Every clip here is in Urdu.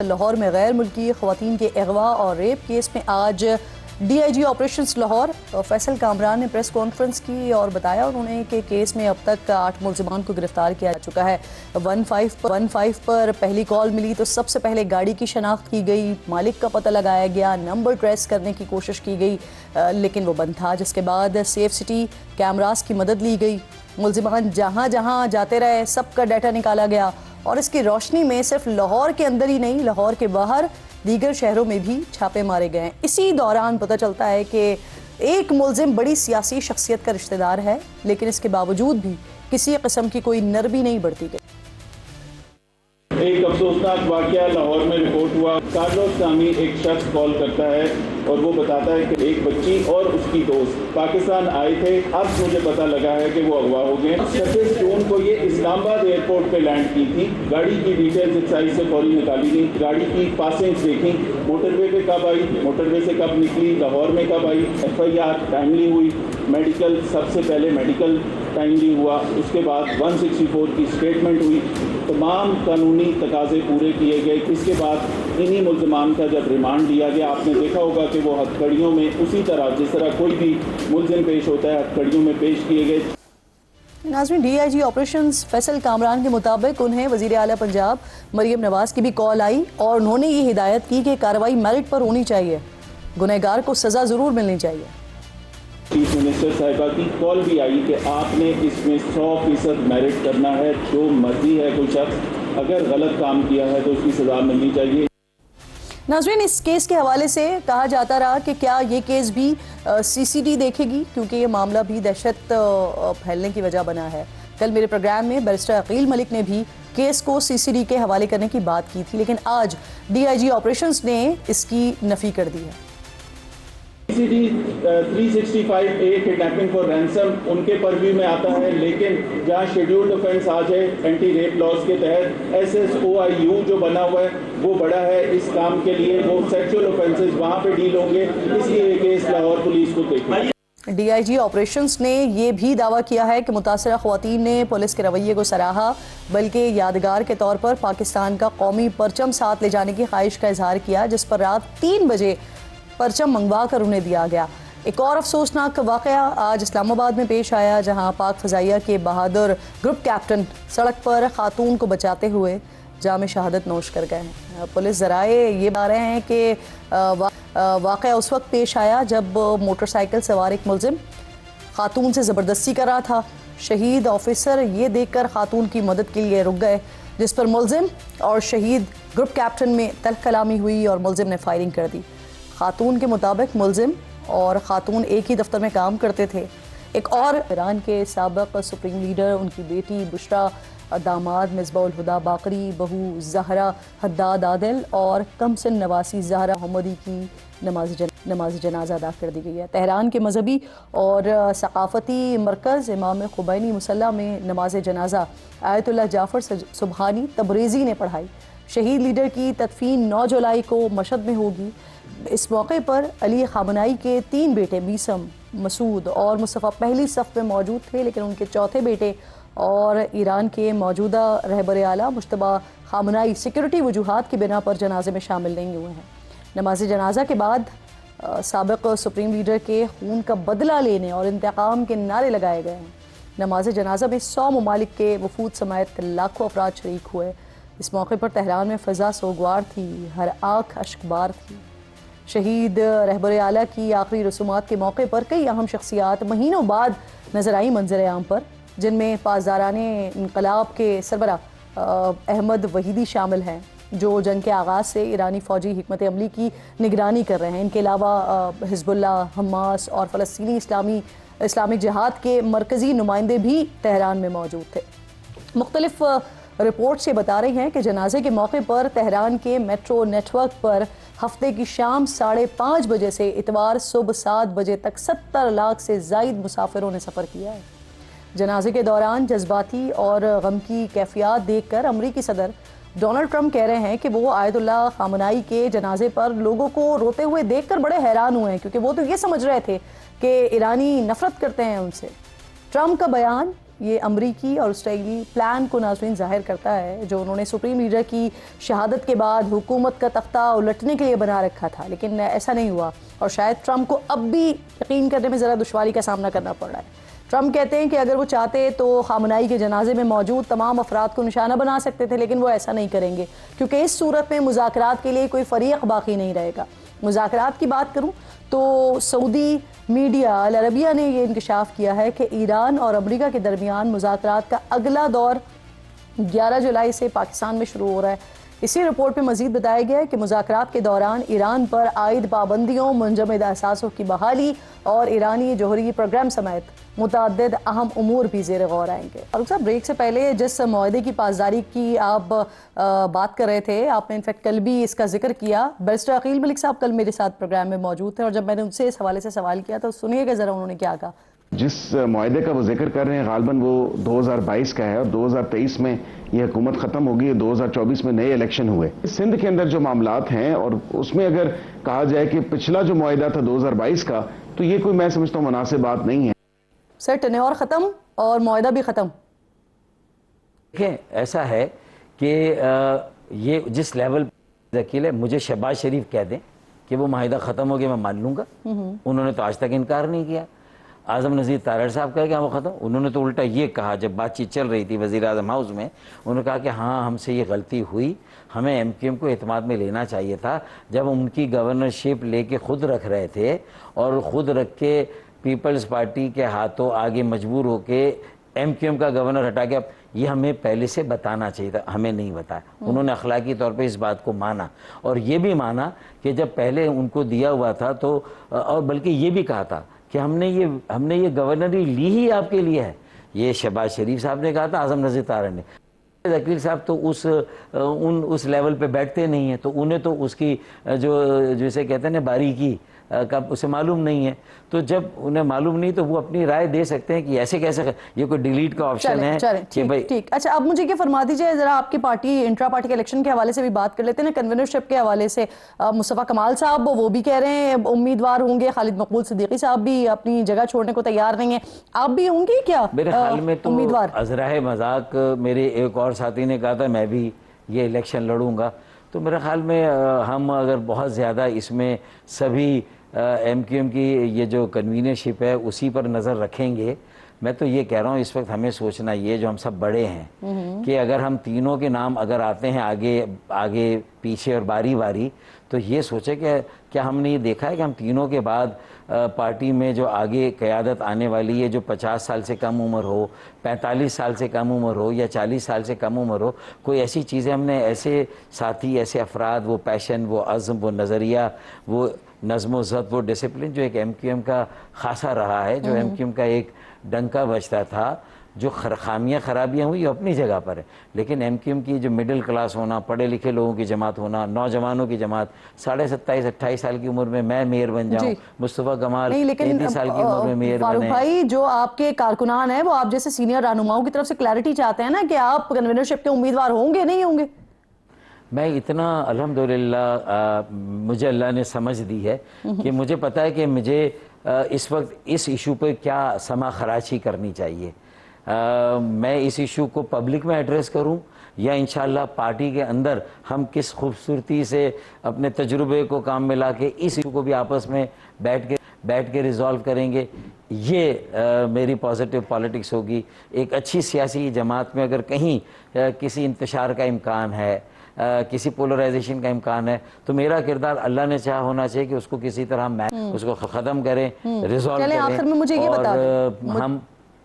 لاہور میں غیر ملکی خواتین کے اغوا اور ریپ کیس میں آج D I G operations Lahore Faisal Kamran نے پریس کانفرنس کی اور بتایا انہوں نے کہ کیس میں اب تک 8 ملزمان کو گرفتار کیا جا چکا ہے۔ 15 پر پہلی کال ملی تو سب سے پہلے گاڑی کی شناخت کی گئی، مالک کا پتہ لگایا گیا، نمبر ٹریس کرنے کی کوشش کی گئی لیکن وہ بند تھا، جس کے بعد سیف سٹی کیمراز کی مدد لی گئی۔ ملزمان جہاں جہاں جاتے رہے سب کا ڈیٹا نکالا گیا اور اس کی روشنی میں صرف لاہور کے اندر ہی نہیں، لاہور کے باہر دیگر شہروں میں بھی چھاپے مارے گئے ہیں۔ اسی دوران پتہ چلتا ہے کہ ایک ملزم بڑی سیاسی شخصیت کا رشتہ دار ہے لیکن اس کے باوجود بھی کسی قسم کی کوئی نرمی نہیں برتی گئی۔ ایک افسوسناک واقعہ لاہور میں رپورٹ ہوا۔ کارلوس نامی ایک شخص کال کرتا ہے اور وہ بتاتا ہے کہ ایک بچی اور اس کی دوست پاکستان آئے تھے، اب مجھے پتہ لگا ہے کہ وہ اغوا ہو گئے۔ 26 جون کو یہ اسلام آباد ایئرپورٹ پہ لینڈ کی تھی۔ گاڑی کی ڈیٹیلز ایکسائز سے فوری نکالی گئی، گاڑی کی پاسنگز دیکھیں، موٹر وے پہ کب آئی، موٹر وے سے کب نکلی، لاہور میں کب آئی، ایف آئی آر ٹائملی ہوئی، میڈیکل سب سے پہلے میڈیکل ٹائملی ہوا، اس کے بعد 164 کی اسٹیٹمنٹ ہوئی، تمام قانونی تقاضے پورے کیے گئے۔ اس کے بعد انہی ملزمان کا جب ریمانڈ لیا گیا، آپ نے دیکھا ہوگا کہ وہ ہتھکڑیوں میں اسی طرح جس طرح کوئی بھی ملزم پیش ہوتا ہے ہتھکڑیوں میں پیش کیے گئے۔ ناظرین، D I G operations Faisal Kamran کے مطابق انہیں وزیر اعلیٰ پنجاب مریم نواز کی بھی کال آئی اور انہوں نے یہ ہدایت کی کہ کارروائی میرٹ پر ہونی چاہیے، گنہگار کو سزا ضرور ملنی چاہیے۔ چیف منسٹر صاحبہ کی کال بھی آئی کہ آپ نے اس میں 100% میرٹ کرنا ہے، جو مرضی ہے کوئی شخص اگر غلط کام کیا ہے تو اس کی سزا ملنی چاہیے۔ ناظرین، اس کیس کے حوالے سے کہا جاتا رہا کہ کیا یہ کیس بھی سی سی ٹی دیکھے گی، کیونکہ یہ معاملہ بھی دہشت پھیلنے کی وجہ بنا ہے۔ کل میرے پروگرام میں بیرسٹر عقیل ملک نے بھی کیس کو سی سی ٹی کے حوالے کرنے کی بات کی تھی، لیکن آج ڈی آئی جی آپریشنز نے اس کی نفی کر دی ہے۔ C D 365A kidnapping for ransom ان کے پرویو میں آتا ہے، لیکن جہاں شیڈیولڈ آفینس آج ہے اینٹی ریپ لاز کے تحت SSOIU جو بنا ہوا ہے وہ بڑا ہے اس کام کے لیے، وہ سیکشول آفینسز وہاں پہ ڈیل ہوں گے، اس لیے یہ کیس لاہور پولیس کو دیکھیں۔ ڈی آئی جی آپریشنز نے یہ بھی دعویٰ کیا ہے کہ متاثرہ خواتین نے پولیس کے رویے کو سراہا، بلکہ یادگار کے طور پر پاکستان کا قومی پرچم ساتھ لے جانے کی خواہش کا اظہار کیا، جس پر رات 3 بجے پرچم منگوا کر انہیں دیا گیا۔ ایک اور افسوسناک واقعہ آج اسلام آباد میں پیش آیا، جہاں پاک فضائیہ کے بہادر گروپ کیپٹن سڑک پر خاتون کو بچاتے ہوئے جام شہادت نوش کر گئے ہیں۔ پولیس ذرائع یہ بتا رہے ہیں کہ واقعہ اس وقت پیش آیا جب موٹر سائیکل سوار ایک ملزم خاتون سے زبردستی کر رہا تھا۔ شہید آفیسر یہ دیکھ کر خاتون کی مدد کے لیے رک گئے، جس پر ملزم اور شہید گروپ کیپٹن میں تلخ کلامی ہوئی اور ملزم نے فائرنگ کر دی۔ خاتون کے مطابق ملزم اور خاتون ایک ہی دفتر میں کام کرتے تھے۔ ایک اور ایران کے سابق سپریم لیڈر، ان کی بیٹی بشرا، داماد مصباح الہدا باقری، بہو زہرا حداد عادل اور کم سن نواسی زہرا محمدی کی نماز جنازہ ادا کر دی گئی ہے۔ تہران کے مذہبی اور ثقافتی مرکز امام خمینی مصلی میں نماز جنازہ آیت اللہ جعفر سبحانی تبریزی نے پڑھائی۔ شہید لیڈر کی تدفین 9 جولائی کو مشہد میں ہوگی۔ اس موقع پر علی خامنائی کے 3 بیٹے میسم، مسعود اور مصطفیٰ پہلی صف میں موجود تھے، لیکن ان کے چوتھے بیٹے اور ایران کے موجودہ رہبر اعلیٰ مجتبی خامنائی سیکورٹی وجوہات کی بنا پر جنازے میں شامل نہیں ہوئے ہیں۔ نماز جنازہ کے بعد سابق سپریم لیڈر کے خون کا بدلہ لینے اور انتقام کے نعرے لگائے گئے ہیں۔ نماز جنازہ میں 100 ممالک کے وفود سمیت لاکھوں افراد شریک ہوئے۔ اس موقع پر تہران میں فضا سوگوار تھی، ہر آنکھ اشکبار تھی۔ شہید رہبر اعلیٰ کی آخری رسومات کے موقع پر کئی اہم شخصیات مہینوں بعد نظر آئی منظر عام پر، جن میں پاسداران انقلاب کے سربراہ احمد وحیدی شامل ہیں، جو جنگ کے آغاز سے ایرانی فوجی حکمت عملی کی نگرانی کر رہے ہیں۔ ان کے علاوہ حزب اللہ، حماس اور فلسطینی اسلامک جہاد کے مرکزی نمائندے بھی تہران میں موجود تھے۔ مختلف رپورٹس یہ بتا رہی ہیں کہ جنازے کے موقع پر تہران کے میٹرو نیٹ ورک پر ہفتے کی شام 5:30 بجے سے اتوار صبح 7 بجے تک 70 لاکھ سے زائد مسافروں نے سفر کیا ہے۔ جنازے کے دوران جذباتی اور غم کی کیفیات دیکھ کر امریکی صدر ڈونلڈ ٹرمپ کہہ رہے ہیں کہ وہ آیت اللہ خامنائی کے جنازے پر لوگوں کو روتے ہوئے دیکھ کر بڑے حیران ہوئے ہیں، کیونکہ وہ تو یہ سمجھ رہے تھے کہ ایرانی نفرت کرتے ہیں ان سے۔ ٹرمپ کا بیان یہ امریکی اور اسرائیلی پلان کو ناظرین ظاہر کرتا ہے جو انہوں نے سپریم لیڈر کی شہادت کے بعد حکومت کا تختہ الٹنے کے لیے بنا رکھا تھا، لیکن ایسا نہیں ہوا اور شاید ٹرمپ کو اب بھی یقین کرنے میں ذرا دشواری کا سامنا کرنا پڑ رہا ہے۔ ٹرمپ کہتے ہیں کہ اگر وہ چاہتے تو خامنائی کے جنازے میں موجود تمام افراد کو نشانہ بنا سکتے تھے، لیکن وہ ایسا نہیں کریں گے کیونکہ اس صورت میں مذاکرات کے لیے کوئی فریق باقی نہیں رہے گا۔ مذاکرات کی بات کروں تو سعودی میڈیا العربیہ نے یہ انکشاف کیا ہے کہ ایران اور امریکہ کے درمیان مذاکرات کا اگلا دور 11 جولائی سے پاکستان میں شروع ہو رہا ہے۔ اسی رپورٹ میں مزید بتایا گیا ہے کہ مذاکرات کے دوران ایران پر عائد پابندیوں، منجمد احساسوں کی بحالی اور ایرانی جوہری پروگرام سمیت متعدد اہم امور بھی زیر غور آئیں گے۔ فاروق صاحب، بریک سے پہلے جس معاہدے کی پاسداری کی آپ بات کر رہے تھے، آپ نے انفیکٹ کل بھی اس کا ذکر کیا۔ بیرسٹر عقیل ملک صاحب کل میرے ساتھ پروگرام میں موجود تھے اور جب میں نے ان سے اس حوالے سے سوال کیا تو سنیے گا ذرا انہوں نے کیا کہا۔ جس معاہدے کا وہ ذکر کر رہے ہیں غالباً وہ 2022 کا ہے اور 2023 میں یہ حکومت ختم ہوگی، 2024 میں نئے الیکشن ہوئے۔ سندھ کے اندر جو معاملات ہیں اور اس میں اگر کہا جائے کہ پچھلا جو معاہدہ تھا 2022 کا، تو یہ کوئی میں سمجھتا ہوں مناسب بات نہیں ہے۔ سر، ٹینیور ختم اور معاہدہ بھی ختم۔ دیکھیں، ایسا ہے کہ یہ جس لیول عقیل ہے، مجھے شہباز شریف کہہ دیں کہ وہ معاہدہ ختم ہو گیا، میں مان لوں گا۔ انہوں نے تو آج تک انکار نہیں کیا۔ اعظم نذیر تارڑ صاحب کہا کہ وہ ختم، انہوں نے تو الٹا یہ کہا جب بات چیت چل رہی تھی وزیر اعظم ہاؤس میں، انہوں نے کہا کہ ہاں ہم سے یہ غلطی ہوئی، ہمیں ایم کیو ایم کو اعتماد میں لینا چاہیے تھا جب ان کی گورنرشپ لے کے خود رکھ رہے تھے اور خود رکھ کے پیپلز پارٹی کے ہاتھوں آگے مجبور ہو کے ایم کیو ایم کا گورنر ہٹا کے، یہ ہمیں پہلے سے بتانا چاہیے تھا، ہمیں نہیں بتایا۔ انہوں نے اخلاقی طور پہ اس بات کو مانا اور یہ بھی مانا کہ جب پہلے ان کو دیا ہوا تھا تو، اور بلکہ یہ بھی کہا تھا کہ ہم نے یہ گورنری لی ہی آپ کے لیے ہے۔ یہ شہباز شریف صاحب نے کہا تھا، اعظم نذیر تارڑ نے۔ عقیل صاحب تو اس لیول پہ بیٹھتے نہیں ہیں، تو انہیں تو اس کی جسے کہتے ہیں نا باریکی کا اسے معلوم نہیں ہے، تو جب انہیں معلوم نہیں تو وہ اپنی رائے دے سکتے ہیں کہ ایسے کیسے، یہ کوئی ڈیلیٹ کا آپشن ہے کہ بھائی ٹھیک۔ اچھا، اب مجھے کیا فرما دیجئے ذرا، آپ کی پارٹی انٹرا پارٹی کے الیکشن کے حوالے سے بھی بات کر لیتے ہیں نا، کنوینرشپ کے حوالے سے مصطفیٰ کمال صاحب وہ بھی کہہ رہے ہیں امیدوار ہوں گے، خالد مقبول صدیقی صاحب بھی اپنی جگہ چھوڑنے کو تیار نہیں ہیں، آپ بھی ہوں گے کیا میرے خیال میں تو امیدوار؟ ازرہ مذاق میرے ایک اور ساتھی نے کہا تھا میں بھی یہ الیکشن لڑوں گا، تو میرے خیال میں ہم اگر بہت زیادہ اس میں سبھی ایم کیو ایم کی یہ جو کنوینرشپ ہے اسی پر نظر رکھیں گے، میں تو یہ کہہ رہا ہوں اس وقت ہمیں سوچنا یہ جو ہم سب بڑے ہیں کہ اگر ہم تینوں کے نام اگر آتے ہیں آگے پیچھے اور باری باری، تو یہ سوچے کہ کیا ہم نے یہ دیکھا ہے کہ ہم تینوں کے بعد پارٹی میں جو آگے قیادت آنے والی ہے جو 50 سال سے کم عمر ہو، 45 سال سے کم عمر ہو یا 40 سال سے کم عمر ہو، کوئی ایسی چیزیں ہم نے ایسے ساتھی، ایسے افراد، وہ پیشن، وہ عزم، وہ نظریہ، وہ نظم و ضبط، وہ ڈسپلن جو ایک ایم کیو ایم کا خاصا رہا ہے، جو ایم کیو ایم کا ایک ڈنکا بجتا تھا، جو خامیاں خرابیاں ہوئی اپنی جگہ پر ہے، لیکن ایم کیو ایم کی جو مڈل کلاس ہونا، پڑھے لکھے لوگوں کی جماعت ہونا، نوجوانوں کی جماعت، 27-28 سال کی عمر میں میں میئر بن جاؤں، مصطفیٰ کمال 33 سال کی عمر میں میئر فاروق بنے۔ بھائی، جو آپ کے کارکنان ہیں وہ آپ جیسے سینئر رہنماؤں کی طرف سے کلیئرٹی چاہتے ہیں نا کہ آپ کنوینرشپ کے امیدوار ہوں گے نہیں ہوں گے؟ میں اتنا الحمدللہ مجھے اللہ نے سمجھ دی ہے کہ مجھے پتا ہے کہ مجھے اس وقت اس ایشو پہ کیا سما خراچی کرنی چاہیے۔ میں اس ایشو کو پبلک میں ایڈریس کروں یا انشاءاللہ پارٹی کے اندر ہم کس خوبصورتی سے اپنے تجربے کو کام میں لا کے اس ایشو کو بھی آپس میں بیٹھ کے ریزالو کریں گے، یہ میری پازیٹیو پالیٹکس ہوگی۔ ایک اچھی سیاسی جماعت میں اگر کہیں کسی انتشار کا امکان ہے، کسی پولرائزیشن کا امکان ہے، تو میرا کردار اللہ نے چاہا ہونا چاہیے کہ اس کو کسی طرح میں اس کو ختم کریں، ریزالو کریں۔ آخر میں مجھے یہ بتا دیں،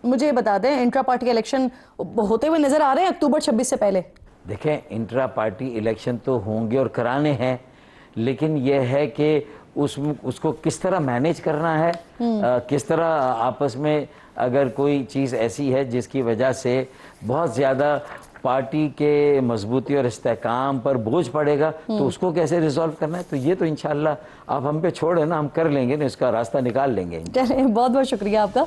مجھے یہ بتا دیں انٹرا پارٹی الیکشن ہوتے ہوئے نظر آ رہے ہیں اکتوبر 26 سے پہلے؟ دیکھیں، انٹرا پارٹی الیکشن تو ہوں گے اور کرانے ہیں، لیکن یہ ہے کہ اس کو کس طرح مینیج کرنا ہے، کس طرح آپس میں اگر کوئی چیز ایسی ہے جس کی وجہ سے بہت زیادہ پارٹی کے مضبوطی اور استحکام پر بوجھ پڑے گا تو اس کو کیسے ریزالو کرنا ہے، تو یہ تو انشاءاللہ آپ ہم پہ چھوڑیں نا، ہم کر لیں گے نا، اس کا راستہ نکال لیں گے۔ چلیں، بہت بہت شکریہ آپ کا۔